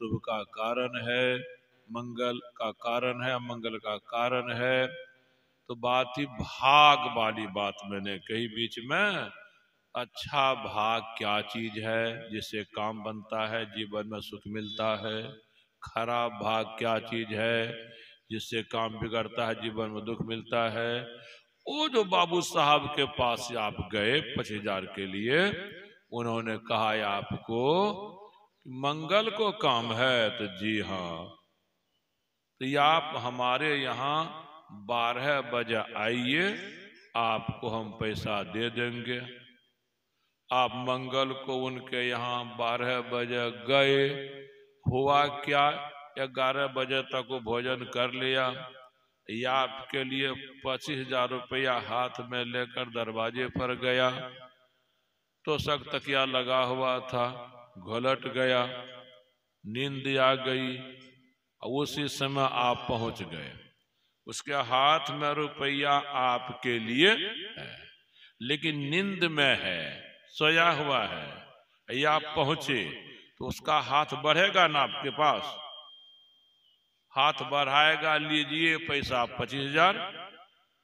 शुभ का कारण है, मंगल का कारण है, अमंगल का कारण है। तो बात ही भाग वाली बात मैंने कही बीच में। अच्छा भाग क्या चीज है? जिससे काम बनता है, जीवन में सुख मिलता है। खराब भाग क्या चीज है? जिससे काम बिगड़ता है, जीवन में दुख मिलता है। वो जो बाबू साहब के पास से आप गए 25,000 के लिए, उन्होंने कहा आपको मंगल को काम है, तो जी हाँ, तो ये आप हमारे यहाँ 12 बजे आइए, आपको हम पैसा दे देंगे। आप मंगल को उनके यहाँ 12 बजे गए, हुआ क्या? 11 बजे तक वो भोजन कर लिया। या आपके लिए 25,000 रुपया हाथ में लेकर दरवाजे पर गया, तो सख्त तकिया लगा हुआ था, घोलट गया, नींद आ गई। उसी समय आप पहुंच गए, उसके हाथ में रुपया आपके लिए है, लेकिन नींद में है, सोया हुआ है। या आप पहुंचे तो उसका हाथ बढ़ेगा ना आपके पास? हाथ बढ़ाएगा, लीजिए पैसा 25,000।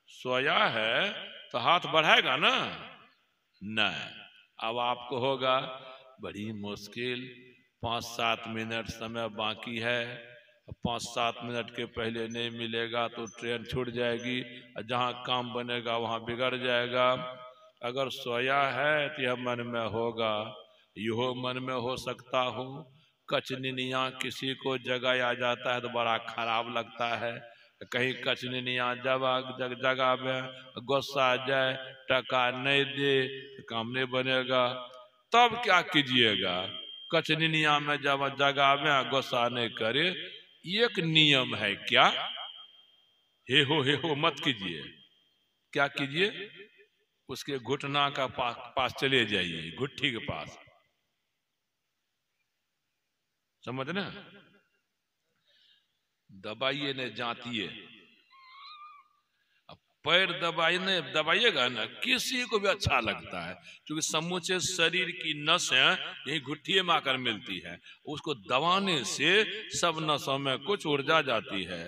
सोया है तो हाथ बढ़ाएगा ना? नहीं। अब आपको होगा बड़ी मुश्किल, 5-7 मिनट समय बाकी है, 5-7 मिनट के पहले नहीं मिलेगा तो ट्रेन छूट जाएगी, जहां काम बनेगा वहां बिगड़ जाएगा। अगर सोया है तो यह मन में होगा, यहो मन में हो सकता हो। कचनिनिया किसी को जगाया जाता है तो बड़ा खराब लगता है। कहीं कचनिनिया जगह में गुस्सा आ जाए, टका नहीं दे तो काम नहीं बनेगा, तब क्या कीजिएगा? कचनिनिया में जब जगह में गुस्सा नहीं करे, एक नियम है क्या? हे हो मत कीजिए। क्या कीजिए? उसके घुटना का पास चले जाइए, घुट्टी के पास, समझ ना? दबाइए ने जातिए, पैर दबाइएगा ना, किसी को भी अच्छा लगता है, क्योंकि समूचे शरीर की नसें यही घुट्टिए में आकर मिलती है। उसको दबाने से सब नसों में कुछ ऊर्जा जाती है,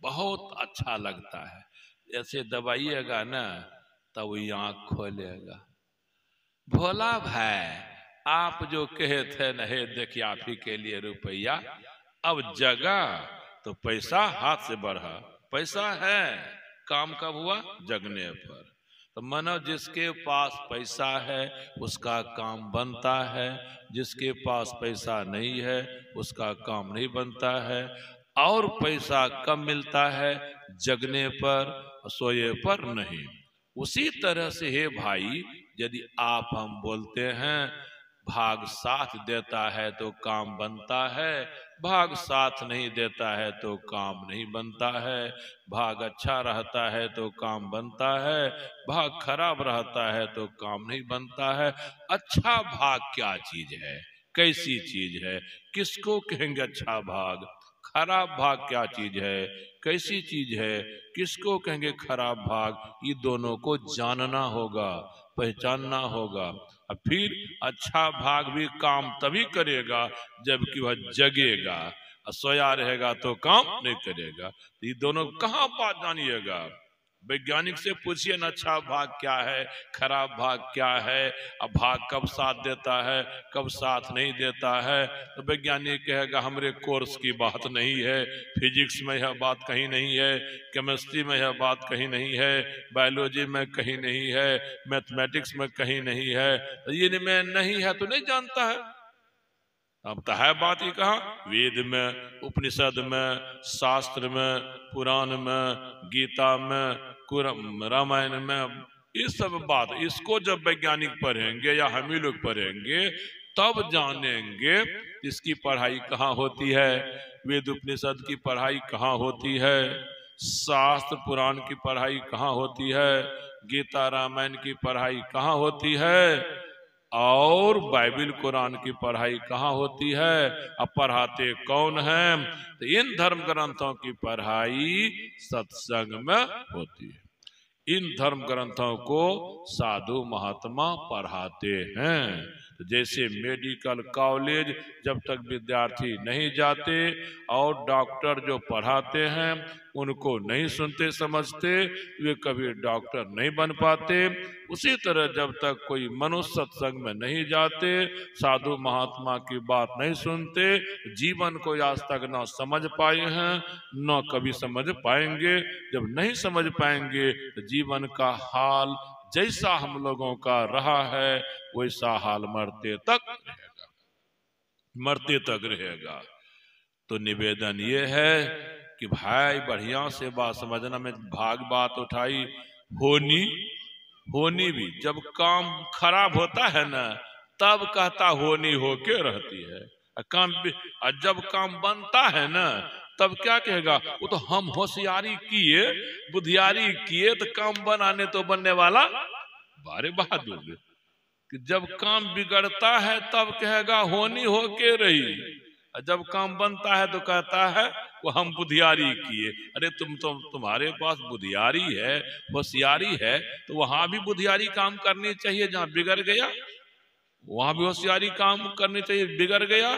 बहुत अच्छा लगता है। ऐसे दबाइएगा ना तब वो आंख खोलेगा। भोला भाई, आप जो कहे थे न, हे देखिए आप ही के लिए रुपया, अब जगा तो पैसा हाथ से बढ़ा। पैसा है, काम कब हुआ? जगने पर। तो मानो जिसके पास पैसा है उसका काम बनता है, जिसके पास पैसा नहीं है उसका काम नहीं बनता है। और पैसा कब मिलता है? जगने पर, सोए पर नहीं। उसी तरह से हे भाई, यदि आप हम बोलते हैं भाग साथ देता है तो काम बनता है, भाग साथ नहीं देता है तो काम नहीं बनता है। भाग अच्छा रहता है तो काम बनता है, भाग खराब रहता है तो काम नहीं बनता है। अच्छा भाग क्या चीज है? कैसी चीज है? किसको कहेंगे अच्छा भाग? खराब भाग क्या चीज है? कैसी चीज है? किसको कहेंगे खराब भाग? ये दोनों को जानना होगा, पहचानना होगा। और फिर अच्छा भाग भी काम तभी करेगा जबकि वह जगेगा, और सोया रहेगा तो काम नहीं करेगा। ये दोनों कहाँ बात जानिएगा? वैज्ञानिक से पूछिए ना, अच्छा भाग क्या है, खराब भाग क्या है, अब भाग कब साथ देता है, कब साथ नहीं देता है। तो वैज्ञानिक कहेगा हमारे कोर्स की बात नहीं है, फिजिक्स में यह बात कहीं नहीं है, केमिस्ट्री में यह बात कहीं नहीं है, बायोलॉजी में कहीं नहीं है, मैथमेटिक्स में कहीं नहीं है। तो ये में नहीं है तो नहीं जानता है। अब तो है बात ही कहा? वेद में, उपनिषद में, शास्त्र में, पुराण में, गीता में, रामायण में, ये सब बात, इसको जब वैज्ञानिक पढ़ेंगे या हम ही लोग पढ़ेंगे तब जानेंगे इसकी पढ़ाई कहाँ होती है, वेद उपनिषद की पढ़ाई कहाँ होती है, शास्त्र पुराण की पढ़ाई कहाँ होती है, गीता रामायण की पढ़ाई कहाँ होती है, और बाइबिल कुरान की पढ़ाई कहाँ होती है। अब पढ़ाते कौन है? तो इन धर्म ग्रंथों की पढ़ाई सत्संग में होती है। इन धर्म ग्रंथों को साधु महात्मा पढ़ाते हैं। तो जैसे मेडिकल कॉलेज जब तक विद्यार्थी नहीं जाते और डॉक्टर जो पढ़ाते हैं उनको नहीं सुनते समझते, वे कभी डॉक्टर नहीं बन पाते। उसी तरह जब तक कोई मनुष्य सत्संग में नहीं जाते, साधु महात्मा की बात नहीं सुनते, जीवन को आज तक न समझ पाए हैं न कभी समझ पाएंगे। जब नहीं समझ पाएंगे तो जीवन का हाल जैसा हम लोगों का रहा है वैसा हाल मरते तक रहेगा, मरते तक रहेगा। तो निवेदन ये है कि भाई बढ़िया से बात समझना। में भाग बात उठाई, होनी भी जब काम खराब होता है ना तब कहता होनी होके रहती है, काम जब काम बनता है ना तब क्या कहेगा, वो तो हम होशियारी किए बुद्धियारी किए तो काम बनाने तो बनने वाला बारे बहादुर। कि जब काम बिगड़ता है तब कहेगा होनी होके रही, जब काम बनता है तो कहता है वो हम बुद्धियारी किए। अरे तुम्हारे पास बुद्धियारी है होशियारी है तो वहां भी बुद्धियारी काम करनी चाहिए। जहां बिगड़ गया वहां भी होशियारी काम करनी चाहिए। बिगड़ गया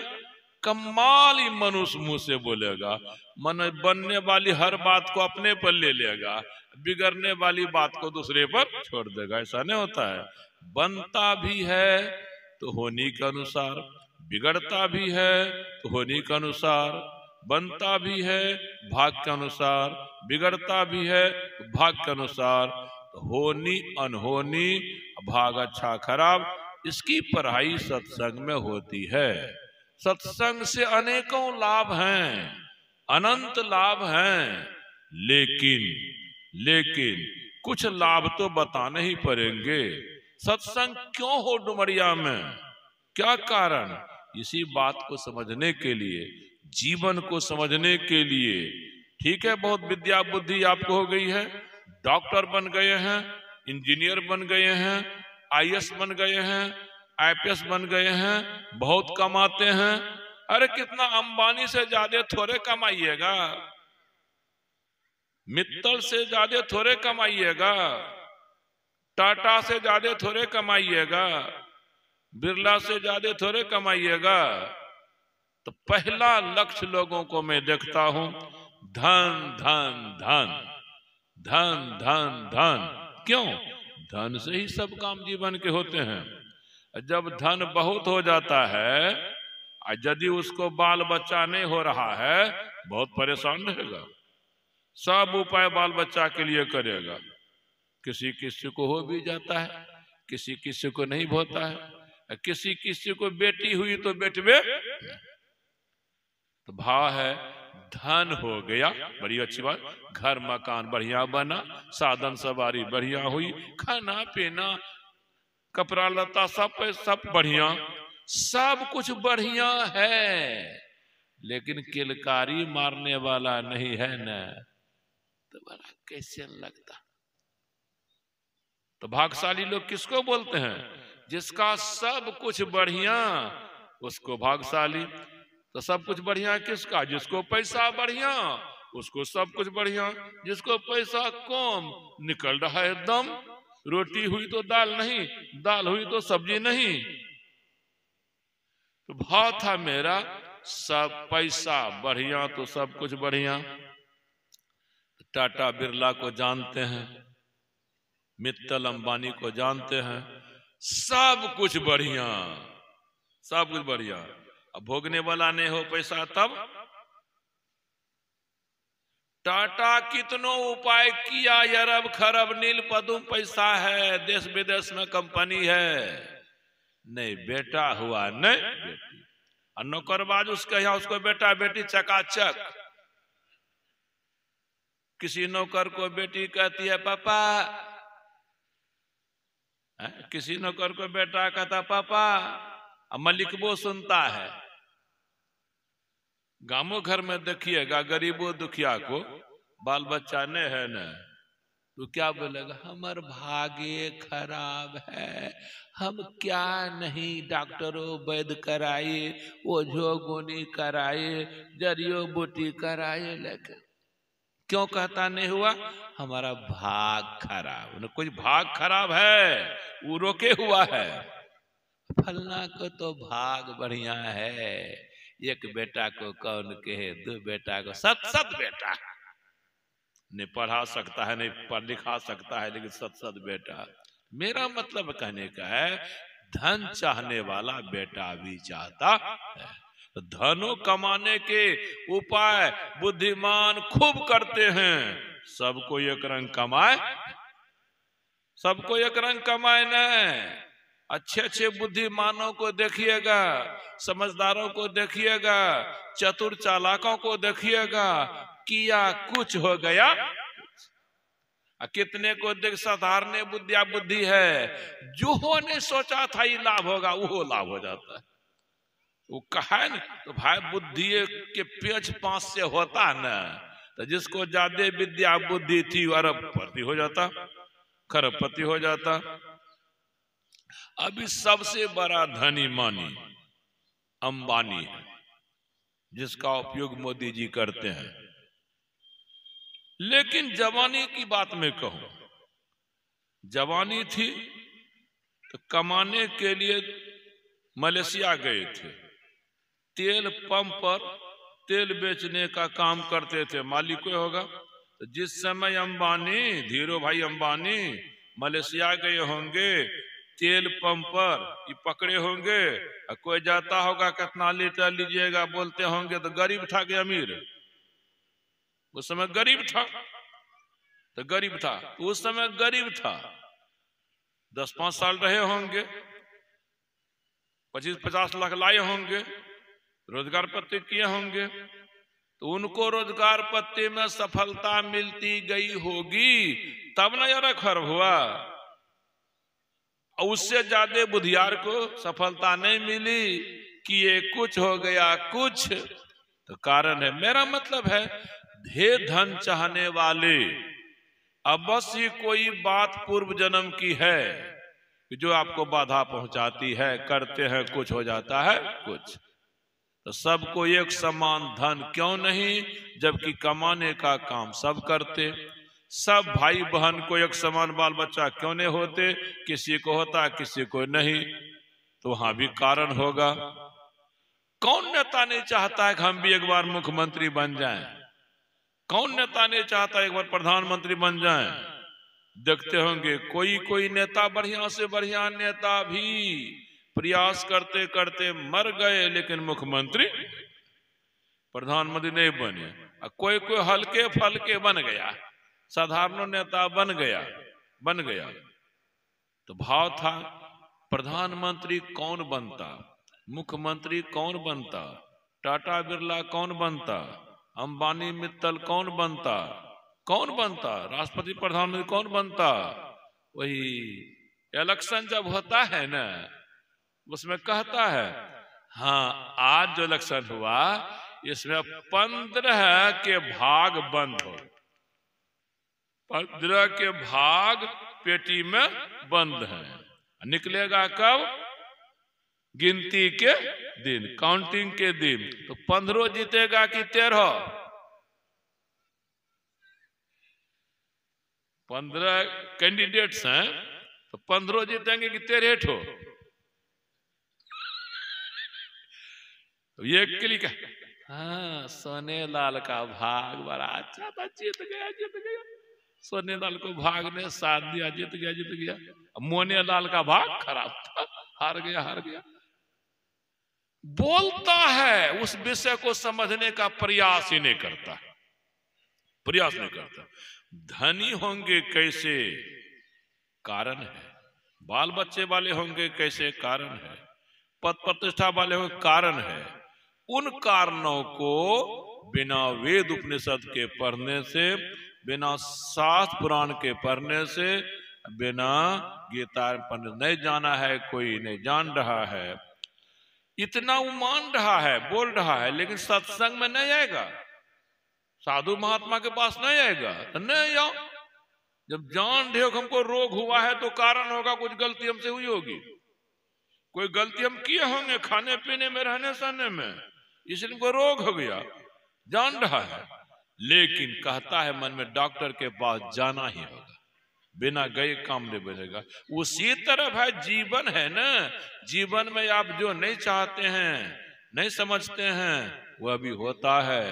कमाल ही मनुष्य मुंह से बोलेगा, मन बनने वाली हर बात को अपने पर ले लेगा, बिगड़ने वाली बात को दूसरे पर छोड़ देगा। ऐसा नहीं होता है। बनता भी है तो होनी के अनुसार, बिगड़ता भी है तो होनी के अनुसार, बनता भी है भाग के अनुसार, बिगड़ता भी है तो भाग के अनुसार। तो होनी अनहोनी भाग अच्छा खराब इसकी पढ़ाई सत्संग में होती है। सत्संग से अनेकों लाभ हैं, अनंत लाभ हैं, लेकिन कुछ लाभ तो बताने ही पड़ेंगे। सत्संग क्यों हो डुमरिया में, क्या कारण? इसी बात को समझने के लिए, जीवन को समझने के लिए। ठीक है, बहुत विद्या बुद्धि आपको हो गई है, डॉक्टर बन गए हैं, इंजीनियर बन गए हैं, आईएएस बन गए हैं, आईपीएस बन गए हैं, बहुत कमाते हैं। अरे कितना अंबानी से ज्यादा थोड़े कमाइएगा, मित्तल से ज्यादा थोड़े कमाइएगा, टाटा से ज्यादा थोड़े कमाइएगा, बिरला से ज्यादा थोड़े कमाइएगा। तो पहला लक्ष्य लोगों को मैं देखता हूं धन धन धन धन धन धन। क्यों? धन से ही सब काम जीवन के होते हैं। जब धन बहुत हो जाता है, यदि उसको बाल बच्चा नहीं हो रहा है, बहुत परेशान रहेगा, सब उपाय बाल बच्चा के लिए करेगा। किसी किसी को हो भी जाता है, किसी किसी को नहीं होता है, किसी किसी को बेटी हुई तो बेटवे। तो भाव है धन हो गया, बड़ी अच्छी बात, घर मकान बढ़िया बना, साधन सवारी बढ़िया हुई, खाना पीना कपड़ा लता सब बढ़िया, सब कुछ बढ़िया है, लेकिन किलकारी मारने वाला नहीं है ना, तो बड़ा कैसे लगता। तो भाग्यशाली लोग किसको बोलते हैं? जिसका सब कुछ बढ़िया उसको भाग्यशाली। तो सब कुछ बढ़िया किसका? जिसको पैसा बढ़िया उसको सब कुछ बढ़िया, जिसको पैसा कम निकल रहा है दम, रोटी हुई तो दाल नहीं, दाल हुई तो सब्जी नहीं। तो भाव था मेरा सब पैसा बढ़िया तो सब कुछ बढ़िया। टाटा बिरला को जानते हैं, मित्तल अंबानी को जानते हैं, सब कुछ बढ़िया, सब कुछ बढ़िया। अब भोगने वाला नहीं हो पैसा तब टाटा कितनों उपाय किया, अरब खरब नील पदुम पैसा है, देश विदेश में कंपनी है, नहीं बेटा हुआ नहीं बेटी। और नौकरबाज उसके यहाँ उसको बेटा बेटी चकाचक। किसी नौकर को बेटी कहती है पापा, किसी नौकर को बेटा कहता पापा, मलिकबो सुनता है। गांवों घर में देखिएगा गरीबों दुखिया को बाल बच्चा नहीं है न, तो क्या बोलेगा, हमार भाग्य खराब है, हम क्या नहीं डॉक्टरों वैद्य कराए, ओझो गुनी कराए, जरियो बूटी कराए, लेकिन क्यों कहता नहीं हुआ? हमारा भाग खराब। कुछ भाग खराब है वो रोके हुआ है, फलना को तो भाग बढ़िया है, एक बेटा को कौन कहे, दो बेटा को, सत सत बेटा, नहीं पढ़ा सकता है, नहीं पढ़ लिखा सकता है, लेकिन सत सत बेटा। मेरा मतलब कहने का है, धन चाहने वाला बेटा भी चाहता है। धनो कमाने के उपाय बुद्धिमान खूब करते हैं, सबको एक रंग कमाए, सबको एक रंग कमाए न। अच्छे अच्छे बुद्धिमानों को देखिएगा, समझदारों को देखिएगा, चतुर चालाकों को देखिएगा, किया कुछ हो गया। कितने को देख साधारण बुद्धि है, जो ने सोचा था ये लाभ होगा वो लाभ हो जाता है। वो कहा है न, तो भाई बुद्धि के पेच पांच से होता न, तो जिसको ज्यादा विद्या बुद्धि थी वो अरबपति हो जाता, खरबपति हो जाता। अभी सबसे बड़ा धनी मानी अंबानी है, जिसका उपयोग मोदी जी करते हैं। लेकिन जवानी की बात में कहूं, जवानी थी तो कमाने के लिए मलेशिया गए थे, तेल पंप पर तेल बेचने का काम करते थे, मालिक कोई होगा। तो जिस समय अंबानी, धीरू भाई अंबानी मलेशिया गए होंगे, तेल पंप पर ये पकड़े होंगे, कोई जाता होगा कितना लीटर लीजिएगा बोलते होंगे, तो गरीब था कि अमीर? उस समय गरीब था, तो गरीब था, उस समय गरीब था। 10-5 साल रहे होंगे, 25-50 लाख लाए होंगे, रोजगार पत्ते किए होंगे, तो उनको रोजगार पत्ते में सफलता मिलती गई होगी, तब न यार खर्ब हुआ। और उससे ज्यादा बुधियार को सफलता नहीं मिली कि ये कुछ हो गया कुछ, तो कारण है। मेरा मतलब है, ढेर धन चाहने वाले अवश्य कोई बात पूर्व जन्म की है जो आपको बाधा पहुंचाती है, करते हैं कुछ हो जाता है कुछ। तो सबको एक समान धन क्यों नहीं, जबकि कमाने का काम सब करते। सब भाई बहन को एक समान बाल बच्चा क्यों नहीं होते, किसी को होता किसी को नहीं, तो वहां भी कारण होगा। कौन नेता नहीं चाहता है कि हम भी एक बार मुख्यमंत्री बन जाएं? कौन नेता नहीं चाहता एक बार प्रधानमंत्री बन जाएं? देखते होंगे कोई कोई नेता, बढ़िया से बढ़िया नेता भी प्रयास करते करते मर गए, लेकिन मुख्यमंत्री प्रधानमंत्री नहीं बने। कोई कोई हल्के फलके बन गया, साधारण नेता बन गया। तो भाव था, प्रधानमंत्री कौन बनता, मुख्यमंत्री कौन बनता, टाटा बिरला कौन बनता, अंबानी मित्तल कौन बनता, राष्ट्रपति प्रधानमंत्री कौन बनता? वही इलेक्शन जब होता है ना, उसमें कहता है, हाँ आज जो इलेक्शन हुआ इसमें 15 के भाग बंद हो, 15 के भाग पेटी में बंद है। निकलेगा कब? गिनती के दिन, काउंटिंग के दिन। तो 15 जीतेगा कि 13? 15 कैंडिडेट्स हैं, तो 15 जीतेंगे कि 13 ठो? ये क्लिक है, हाँ सोने लाल का भाग बड़ा अच्छा था, जीत गया। सोने लाल को भाग ने साथ दिया, जीत गया। मोने लाल का भाग खराब था, हार गया। बोलता है, उस विषय को समझने का प्रयास ही नहीं करता, धनी होंगे कैसे, कारण है। बाल बच्चे वाले होंगे कैसे, कारण है। पद प्रतिष्ठा वाले होंगे, कारण है। उन कारणों को बिना वेद उपनिषद के पढ़ने से, बिना शास्त्र पुराण के पढ़ने से, बिना गीता पढ़ने नहीं जाना है, कोई नहीं जान रहा है। इतना वो मान रहा है, बोल रहा है, लेकिन सत्संग में नहीं आएगा, साधु महात्मा के पास नहीं आएगा, तो नहीं आओ। जब जान रहे हो हमको रोग हुआ है तो कारण होगा, कुछ गलती हमसे हुई होगी, कोई गलती हम किए होंगे खाने पीने में, रहने सहने में, इसलिए हमको रोग हो गया, जान रहा है। लेकिन कहता है मन में, डॉक्टर के पास जाना ही होगा, बिना गए काम नहीं बनेगा। उसी तरह भाई जीवन है ना, जीवन में आप जो नहीं चाहते हैं, नहीं समझते हैं, वह भी होता है।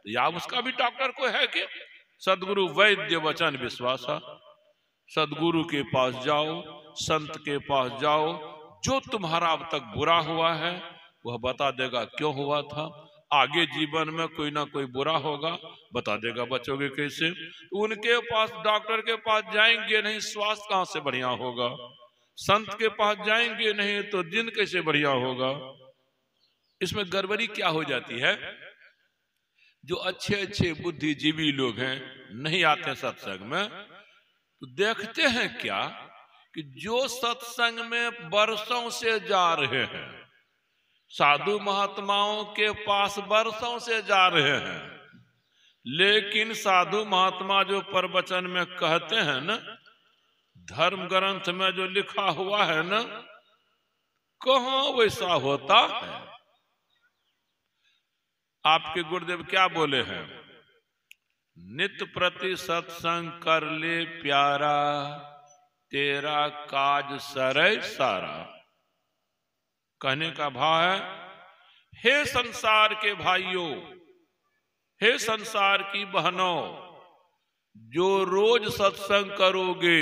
या उसका भी डॉक्टर को है कि सदगुरु वैद्य वचन विश्वासा, सदगुरु के पास जाओ, संत के पास जाओ, जो तुम्हारा अब तक बुरा हुआ है वह बता देगा क्यों हुआ था। आगे जीवन में कोई ना कोई बुरा होगा, बता देगा बचोगे कैसे। उनके पास, डॉक्टर के पास जाएंगे नहीं, स्वास्थ्य कहां से बढ़िया होगा। संत के पास जाएंगे नहीं तो दिन कैसे बढ़िया होगा। इसमें गड़बड़ी क्या हो जाती है, जो अच्छे अच्छे बुद्धिजीवी लोग हैं नहीं आते सत्संग में, तो देखते हैं क्या कि जो सत्संग में वर्षों से जा रहे हैं, साधु महात्माओं के पास वर्षों से जा रहे हैं, लेकिन साधु महात्मा जो प्रवचन में कहते हैं ना, धर्म ग्रंथ में जो लिखा हुआ है ना, कहां वैसा होता है। आपके गुरुदेव क्या बोले हैं, नित्य प्रति सत्संग कर ले प्यारा, तेरा काज सरै सारा। कहने का भाव है, हे संसार के भाइयों, हे संसार की बहनों, जो रोज सत्संग करोगे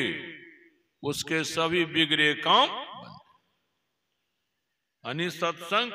उसके सभी बिगड़े काम, यानी सत्संग